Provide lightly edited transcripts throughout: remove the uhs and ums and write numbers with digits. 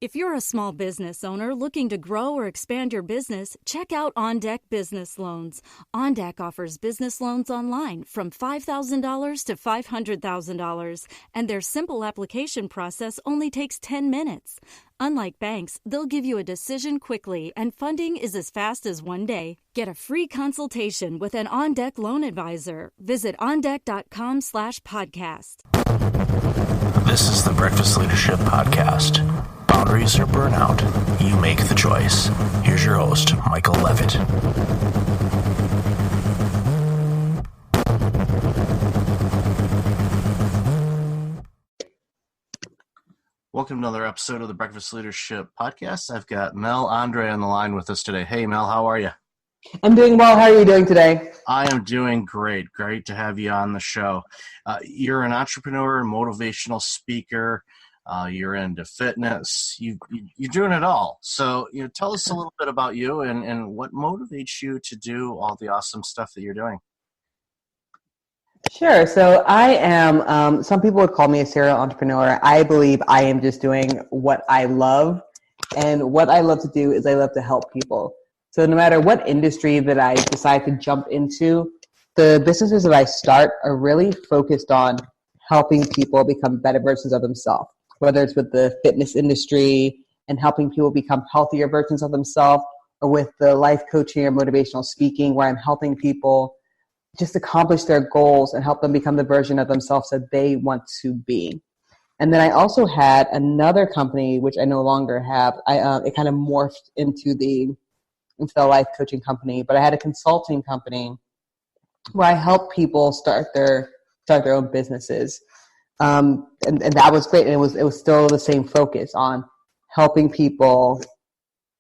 If you're a small business owner looking to grow or expand your business, check out OnDeck Business Loans. OnDeck offers business loans online from $5,000 to $500,000, and their simple application process only takes 10 minutes. Unlike banks, they'll give you a decision quickly, and funding is as fast as one day. Get a free consultation with an OnDeck loan advisor. Visit ondeck.com/podcast. This is the Breakfast Leadership Podcast. Boundaries or burnout, you make the choice. Here's your host, Michael Levitt. Welcome to another episode of the Breakfast Leadership Podcast. I've got Mel Andre on the line with us today. Hey, Mel, how are you? I'm doing well. How are you doing today? I am doing great. Great to have you on the show. You're an entrepreneur, motivational speaker. You're into fitness. You're doing it all. So, tell us a little bit about you and what motivates you to do all the awesome stuff that you're doing. Sure. So I am, some people would call me a serial entrepreneur. I believe I am just doing what I love. And what I love to do is I love to help people. So no matter what industry that I decide to jump into, the businesses that I start are really focused on helping people become better versions of themselves, whether it's with the fitness industry and helping people become healthier versions of themselves, or with the life coaching or motivational speaking, where I'm helping people just accomplish their goals and help them become the version of themselves that they want to be. And then I also had another company, which I no longer have. It kind of morphed into the life coaching company, but I had a consulting company where I help people start their own businesses. And that was great. And it was still the same focus on helping people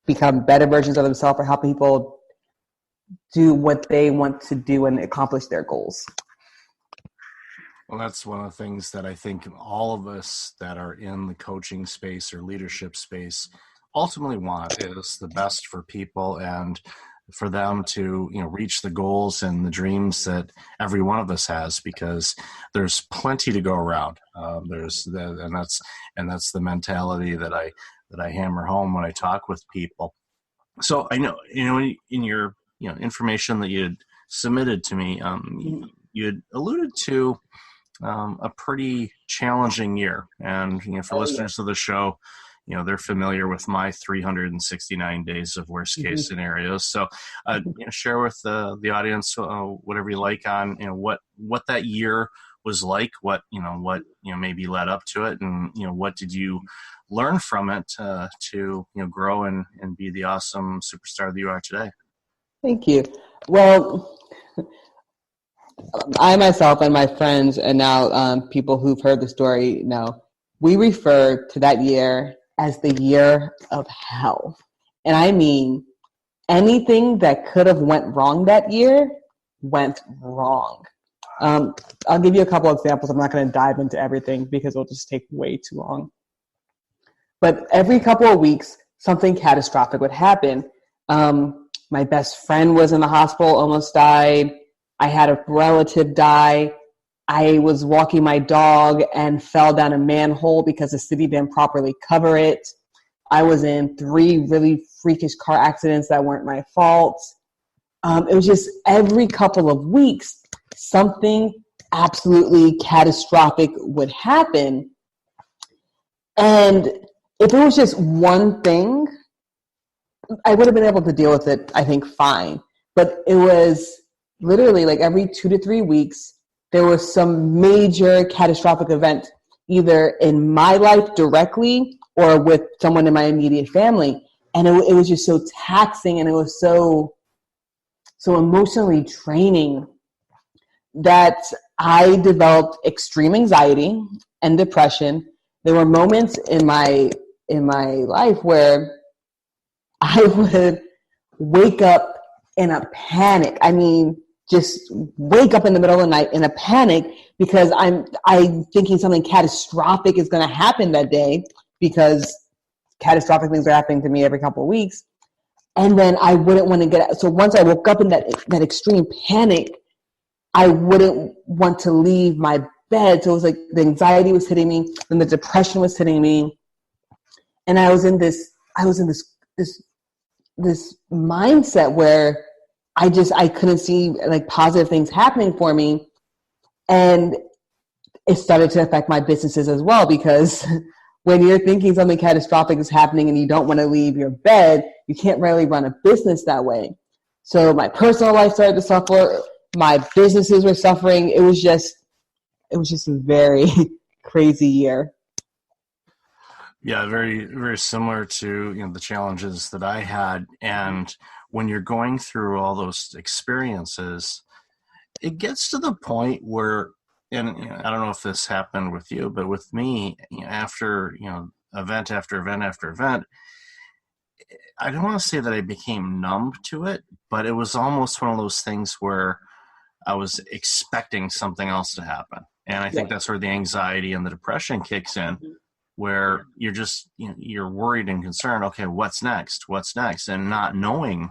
become better versions of themselves, or helping people do what they want to do and accomplish their goals. Well, that's one of the things that I think all of us that are in the coaching space or leadership space ultimately want is the best for people and for them to, reach the goals and the dreams that every one of us has, because there's plenty to go around. That's the mentality that I hammer home when I talk with people. So I know, in your, information that you had submitted to me, you had alluded to a pretty challenging year. And, for listeners of the show, they're familiar with my 369 days of worst case scenarios. So, share with the audience whatever you like on, what that year was like, what maybe led up to it, and, what did you learn from it to, grow and be the awesome superstar that you are today? Thank you. Well, I myself and my friends, and now people who've heard the story know, we refer to that year as the year of hell. And I mean, anything that could have went wrong that year went wrong. I'll give you a couple examples. I'm not going to dive into everything because it'll just take way too long. But every couple of weeks, something catastrophic would happen. My best friend was in the hospital, almost died. I had a relative die. I was walking my dog and fell down a manhole because the city didn't properly cover it. I was in 3 really freakish car accidents that weren't my fault. It was just every couple of weeks, something absolutely catastrophic would happen. And if it was just one thing, I would have been able to deal with it, I think, fine. But it was literally like every 2 to 3 weeks, there was some major catastrophic event, either in my life directly or with someone in my immediate family. And it was just so taxing, and it was so emotionally draining that I developed extreme anxiety and depression. There were moments in my life where I would wake up in a panic. I mean, just wake up in the middle of the night in a panic because I'm thinking something catastrophic is going to happen that day, because catastrophic things are happening to me every couple of weeks. And then I wouldn't want to get out. So once I woke up in that extreme panic, I wouldn't want to leave my bed. So it was like the anxiety was hitting me, and the depression was hitting me. And I was in this mindset where I couldn't see like positive things happening for me. And it started to affect my businesses as well, because when you're thinking something catastrophic is happening and you don't want to leave your bed, you can't really run a business that way. So my personal life started to suffer. My businesses were suffering. It was just a very crazy year. Yeah, very, very similar to the challenges that I had. And when you're going through all those experiences, it gets to the point where, and I don't know if this happened with you, but with me, after event after event after event, I don't want to say that I became numb to it, but it was almost one of those things where I was expecting something else to happen. And I think that's where the anxiety and the depression kicks in, where you're just, you're worried and concerned. Okay, what's next? What's next? And not knowing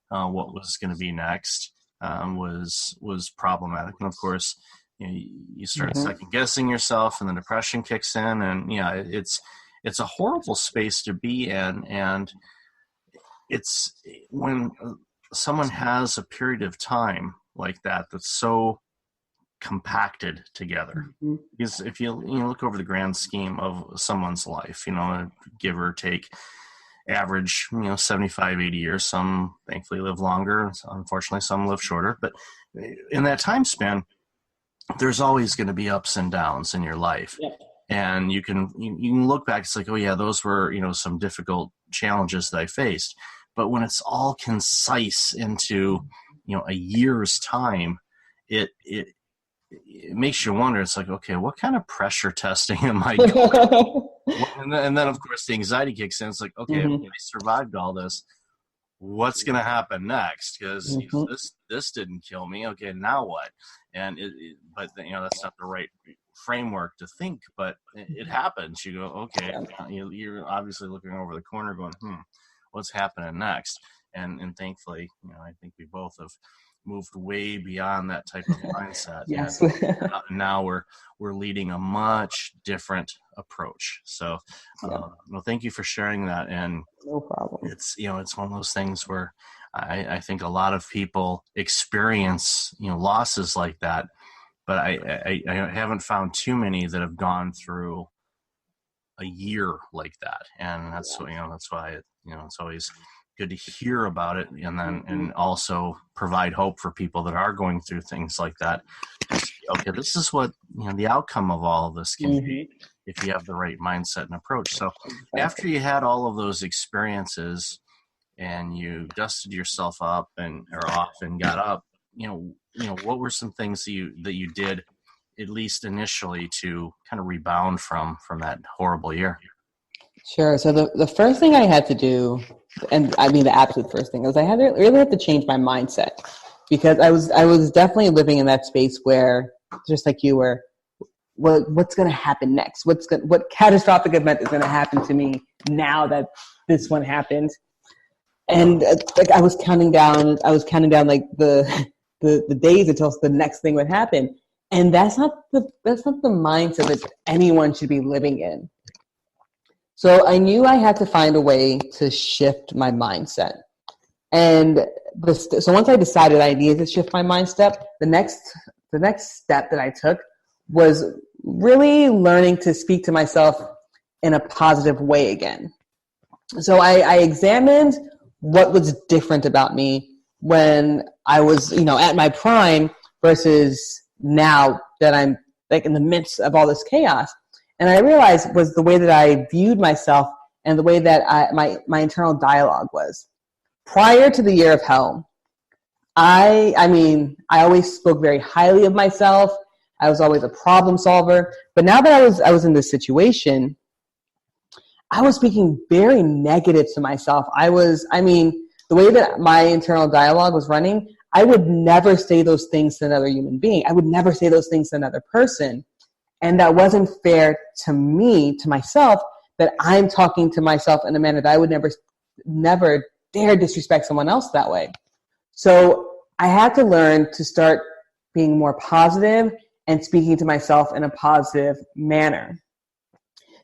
what was going to be next was problematic. And of course, you start second guessing yourself, and the depression kicks in. And it's a horrible space to be in. And it's when someone has a period of time like that that's so compacted together. Because if you look over the grand scheme of someone's life, give or take average 75, 80 years, some thankfully live longer, unfortunately some live shorter, but in that time span there's always going to be ups and downs in your life. And you can look back, it's like, oh yeah, those were some difficult challenges that I faced. But when it's all concise into a year's time, it makes you wonder. It's like, okay, what kind of pressure testing am I going? and then of course the anxiety kicks in. It's like, okay, I survived all this. What's going to happen next? Because this didn't kill me. Okay, now what? And but that's not the right framework to think. But it happens. You go, okay, you're obviously looking over the corner, going, what's happening next? And thankfully, I think we both have moved way beyond that type of mindset. Yes. And now we're leading a much different approach. So, thank you for sharing that. And no problem. It's it's one of those things where I think a lot of people experience losses like that, but I haven't found too many that have gone through a year like that. And that's that's why it's always good to hear about it, and also provide hope for people that are going through things like that. Okay, this is what the outcome of all of this can be if you have the right mindset and approach. So after you had all of those experiences and you dusted yourself up or off and got up, what were some things that you did, at least initially, to kind of rebound from that horrible year? Sure. So the first thing I had to do, and I mean the absolute first thing, was I really had to change my mindset, because I was definitely living in that space where, just like you were, what's going to happen next? What catastrophic event is going to happen to me now that this one happened? And I was counting down like the days until the next thing would happen. And that's not the mindset that anyone should be living in. So I knew I had to find a way to shift my mindset. And so once I decided I needed to shift my mindset, the next step that I took was really learning to speak to myself in a positive way again. So I examined what was different about me when I was, at my prime versus now that I'm like in the midst of all this chaos. And I realized was the way that I viewed myself and the way that my internal dialogue was. Prior to the year of hell, I always spoke very highly of myself. I was always a problem solver. But now that I was in this situation, I was speaking very negative to myself. The way that my internal dialogue was running, I would never say those things to another human being. I would never say those things to another person. And that wasn't fair to me, to myself, that I'm talking to myself in a manner that I would never dare disrespect someone else that way. So I had to learn to start being more positive and speaking to myself in a positive manner.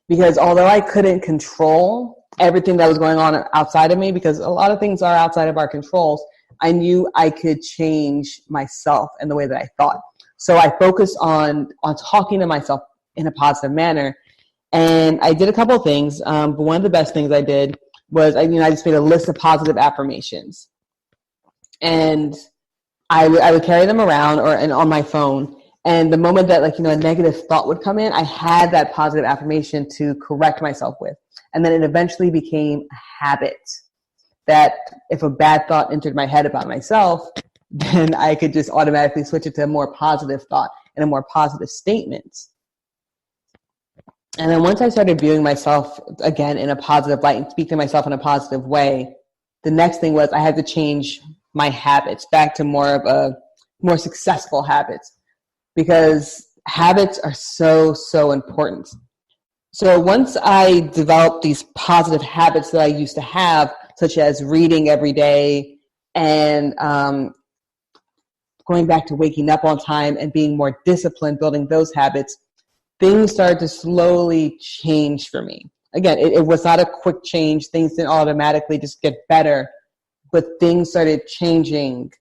Because although I couldn't control everything that was going on outside of me, because a lot of things are outside of our controls, I knew I could change myself and the way that I thought. So I focused on talking to myself in a positive manner. And I did a couple of things. But one of the best things I did was I just made a list of positive affirmations. And I would carry them around and on my phone. And the moment that a negative thought would come in, I had that positive affirmation to correct myself with. And then it eventually became a habit that if a bad thought entered my head about myself, then I could just automatically switch it to a more positive thought and a more positive statement. And then once I started viewing myself again in a positive light and speak to myself in a positive way, the next thing was I had to change my habits back to more successful habits, because habits are so, so important. So once I developed these positive habits that I used to have, such as reading every day and going back to waking up on time and being more disciplined, building those habits, things started to slowly change for me. Again, it was not a quick change. Things didn't automatically just get better, but things started changing.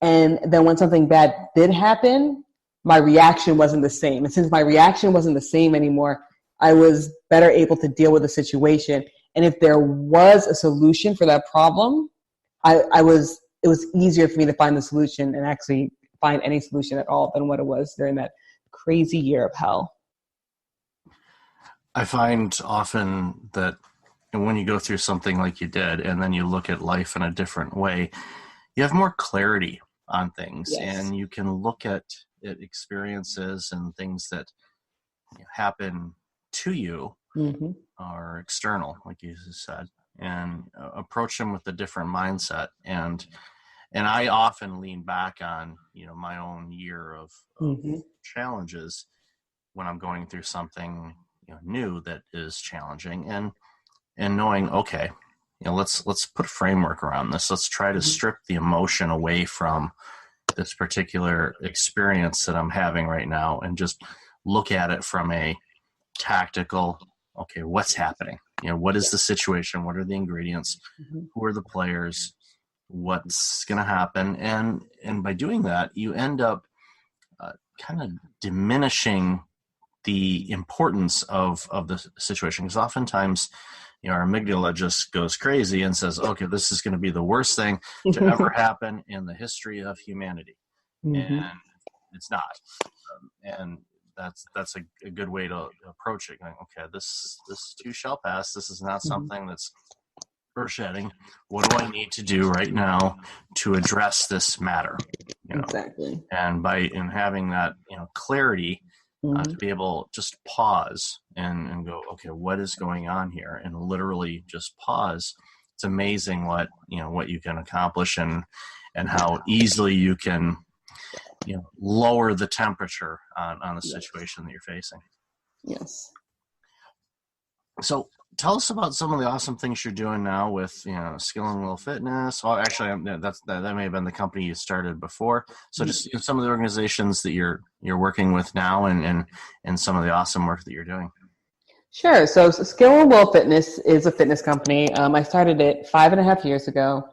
And then when something bad did happen, my reaction wasn't the same. And since my reaction wasn't the same anymore, I was better able to deal with the situation. And if there was a solution for that problem, it was easier for me to find the solution and actually find any solution at all than what it was during that crazy year of hell. I find often that when you go through something like you did, and then you look at life in a different way, you have more clarity on things. Yes. And you can look at experiences and things that happen to you are external, like you said, and approach them with a different mindset. And I often lean back on, my own year of challenges when I'm going through something new that is challenging, and knowing, okay, let's put a framework around this. Let's try to strip the emotion away from this particular experience that I'm having right now, and just look at it from a tactical, okay, what's happening? What is the situation? What are the ingredients? Who are the players? What's going to happen? And by doing that, you end up kind of diminishing the importance of the situation, because oftentimes our amygdala just goes crazy and says, okay, this is going to be the worst thing to ever happen in the history of humanity. And it's not. And that's a good way to approach it, going, okay, this too shall pass. This is not something that's earth-shattering. What do I need to do right now to address this matter? Exactly. And by having that clarity, to be able to just pause and go, okay, what is going on here? And literally just pause. It's amazing what you can accomplish, and how easily you can lower the temperature on the situation that you're facing. Yes. So tell us about some of the awesome things you're doing now with Skill and Will Fitness. Well, actually, that may have been the company you started before. So just some of the organizations that you're working with now, and some of the awesome work that you're doing. Sure. So Skill and Will Fitness is a fitness company. I started it 5.5 years ago.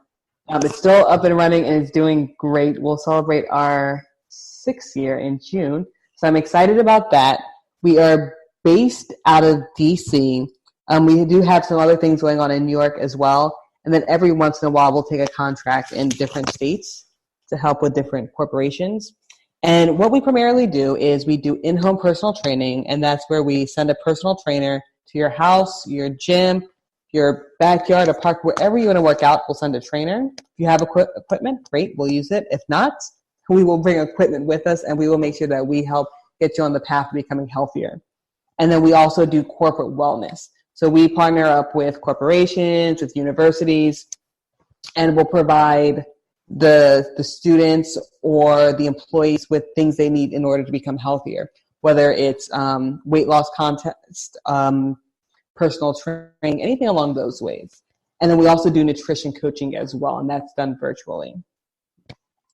It's still up and running, and it's doing great. We'll celebrate our 6th year in June. So I'm excited about that. We are based out of DC. We do have some other things going on in New York as well. And then every once in a while, we'll take a contract in different states to help with different corporations. And what we primarily do is we do in-home personal training, and that's where we send a personal trainer to your house, your gym, your backyard, a park, wherever you want to work out, we'll send a trainer. If you have equipment, great, we'll use it. If not, we will bring equipment with us, and we will make sure that we help get you on the path to becoming healthier. And then we also do corporate wellness. So we partner up with corporations, with universities, and we'll provide the students or the employees with things they need in order to become healthier, whether it's weight loss contest, personal training, anything along those ways. And then we also do nutrition coaching as well, and that's done virtually.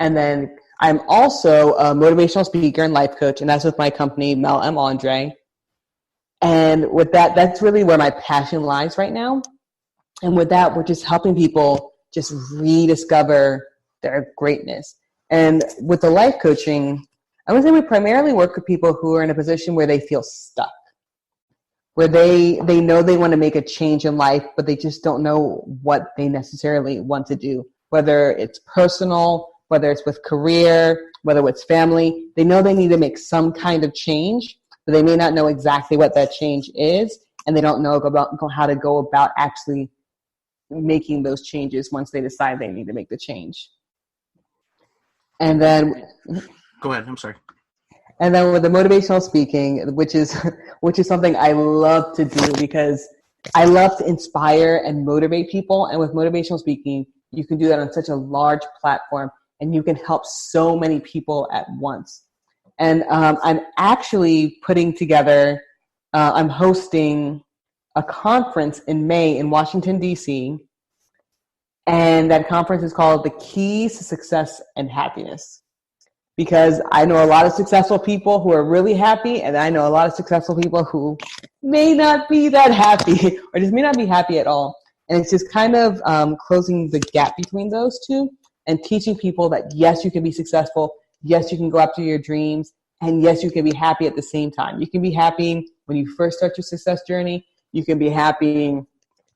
And then I'm also a motivational speaker and life coach, and that's with my company, Mel Andre. And with that, that's really where my passion lies right now. And with that, we're just helping people just rediscover their greatness. And with the life coaching, I would say we primarily work with people who are in a position where they feel stuck, where they know they want to make a change in life, but they just don't know what they necessarily want to do, whether it's personal, whether it's with career, whether it's family. They know they need to make some kind of change, but they may not know exactly what that change is, and they don't know how to go about actually making those changes once they decide they need to make the change. And then go ahead. I'm sorry. And then with the motivational speaking, which is something I love to do because I love to inspire and motivate people. And with motivational speaking, you can do that on such a large platform, and you can help so many people at once. And I'm actually putting together, I'm hosting a conference in May in Washington, D.C., and that conference is called The Keys to Success and Happiness. Because I know a lot of successful people who are really happy, and I know a lot of successful people who may not be that happy or just may not be happy at all. And it's just kind of closing the gap between those two and teaching people that, yes, you can be successful. Yes, you can go after your dreams. And yes, you can be happy at the same time. You can be happy when you first start your success journey. You can be happy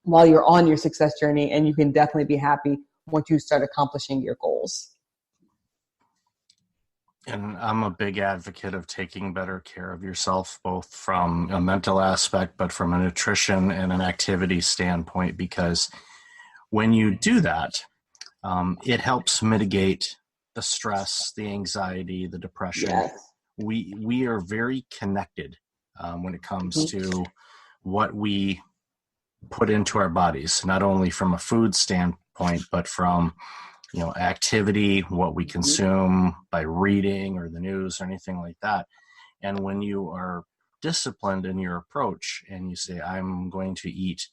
while you're on your success journey. And you can definitely be happy once you start accomplishing your goals. And I'm a big advocate of taking better care of yourself, both from a mental aspect, but from a nutrition and an activity standpoint, because when you do that, it helps mitigate the stress, the anxiety, the depression. Yes. We are very connected when it comes to what we put into our bodies, not only from a food standpoint, but from activity, what we consume by reading or the news or anything like that. And when you are disciplined in your approach and you say, I'm going to eat,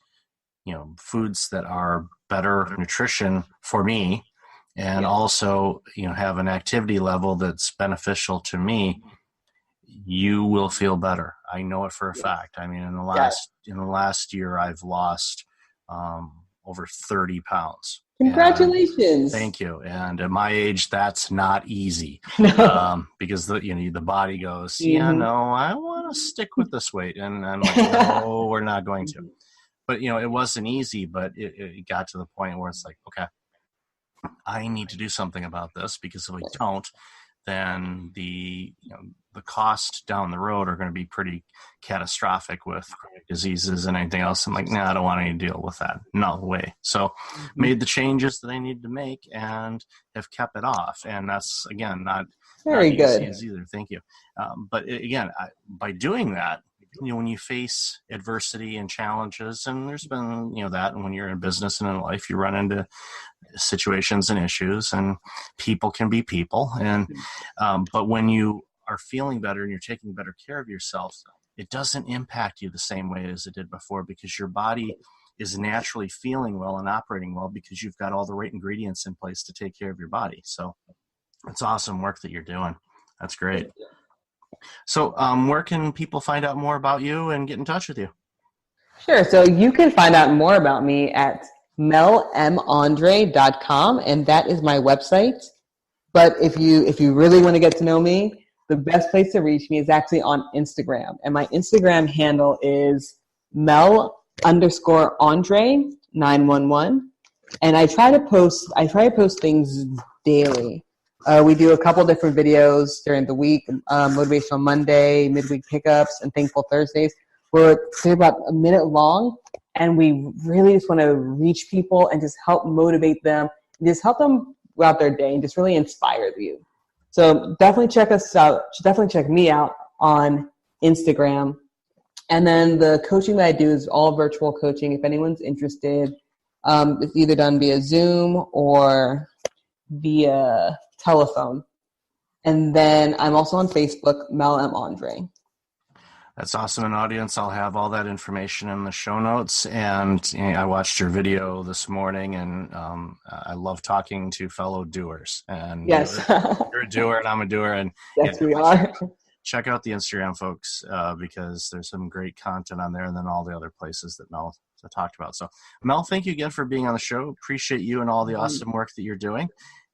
foods that are better nutrition for me, and also, have an activity level that's beneficial to me, you will feel better. I know it for a fact. I mean, in the last year, I've lost over 30 pounds. Congratulations. Thank you. And at my age, that's not easy because the body goes, I want to stick with this weight. And I'm like, no, we're not going to. But, it wasn't easy, but it got to the point where it's like, okay, I need to do something about this, because if we don't, then the costs down the road are going to be pretty catastrophic with chronic diseases and anything else. I'm like, I don't want to deal with that. No way. So made the changes that I needed to make and have kept it off. And that's, again, not very good either. Thank you. But again, by doing that, when you face adversity and challenges, and there's been, that, and when you're in business and in life, you run into situations and issues, and people can be people. And, but when you are feeling better and you're taking better care of yourself, it doesn't impact you the same way as it did before, because your body is naturally feeling well and operating well because you've got all the right ingredients in place to take care of your body. So it's awesome work that you're doing. That's great. So where can people find out more about you and get in touch with you? Sure. So you can find out more about me at melmandre.com, and that is my website. But if you really want to get to know me, the best place to reach me is actually on Instagram. And my Instagram handle is Mel_Andre911. And I try to post things daily. We do a couple different videos during the week, Motivational Monday, midweek pickups, and Thankful Thursdays. They're about a minute long, and we really just want to reach people and just help motivate them, and just help them throughout their day and just really inspire you. So definitely check us out. Definitely check me out on Instagram. And then the coaching that I do is all virtual coaching. If anyone's interested, it's either done via Zoom or via telephone. And then I'm also on Facebook, Mel M. Andre. That's awesome. And audience, I'll have all that information in the show notes. And I watched your video this morning, and I love talking to fellow doers. And yes, you're a doer, and I'm a doer. And yes, we are. Check out the Instagram, folks, because there's some great content on there, and then all the other places that Mel talked about. So, Mel, thank you again for being on the show. Appreciate you and all the awesome work that you're doing.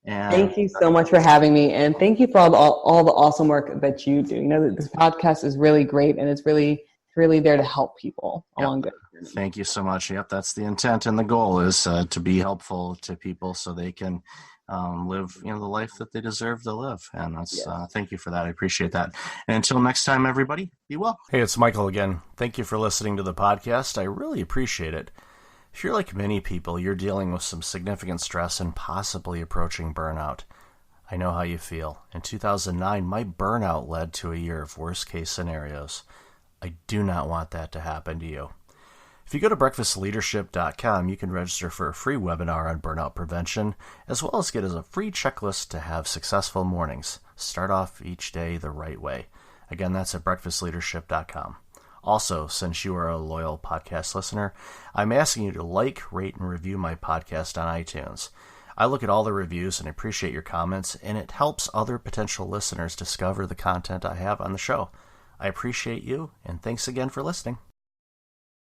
And thank you so much for having me, and thank you for all the awesome work that you do. You know, this podcast is really great, and it's really there to help people along the journey. Thank you so much. Yep, that's the intent and the goal is to be helpful to people so they can live, the life that they deserve to live. And that's thank you for that. I appreciate that. And until next time, everybody, be well. Hey, it's Michael again. Thank you for listening to the podcast. I really appreciate it. If you're like many people, you're dealing with some significant stress and possibly approaching burnout. I know how you feel. In 2009, my burnout led to a year of worst-case scenarios. I do not want that to happen to you. If you go to breakfastleadership.com, you can register for a free webinar on burnout prevention, as well as get a free checklist to have successful mornings. Start off each day the right way. Again, that's at breakfastleadership.com. Also, since you are a loyal podcast listener, I'm asking you to like, rate, and review my podcast on iTunes. I look at all the reviews and appreciate your comments, and it helps other potential listeners discover the content I have on the show. I appreciate you, and thanks again for listening.